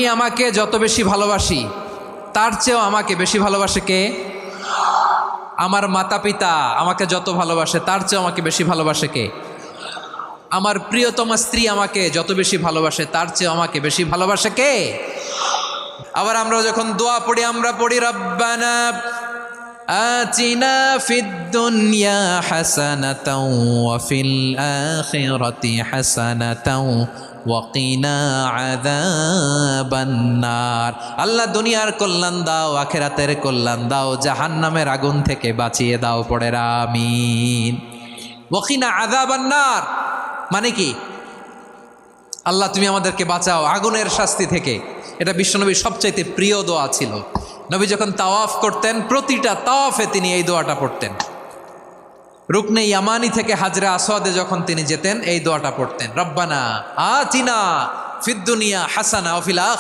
আমি আমাকে যত বেশি ভালোবাসি তার চেয়েও আমাকে বেশি ভালোবাসে কে? আমার মাতা পিতা আমাকে যত ভালোবাসে তার চেয়েও আমাকে বেশি ভালোবাসে কে? আমার প্রিয়তমা স্ত্রী আমাকে যত বেশি ভালোবাসে তার চেয়েও আমাকে বেশি ভালোবাসে কে? আবার আমরা যখন দোয়া পড়ি আমরা পড়ি রব্বানা আতিনা ফিদ দুনিয়া হাসানাতাও ওয়া ফিল আখিরাতি হাসানাতাও ওয়া কিনা আযাবান নার। আল্লাহ দুনিয়ার কল্যাণ দাও, আখিরাতের কল্যাণ দাও, জাহান্নামের আগুন থেকে বাঁচিয়ে দাও। পড়ে আমিন। ওয়া কিনা আযাবান নার মানে কি? আল্লাহ তুমি আমাদেরকে বাঁচাও আগুনের শাস্তি থেকে। এটা বিশ্বনবীর সবচাইতে প্রিয় দোয়া ছিল। নবী যখন তাওয়াফ করতেন প্রতিটা তাওয়াফে তিনি এই দোয়াটা পড়তেন। রুকনে ইয়ামানি থেকে হাজরে আসওয়াদে যখন তিনি যেতেন এই দোয়াটা পড়তেন, রব্বানা আতিনা ফিদ দুনিয়া হাসানা ওয়া ফিল আখিরাতি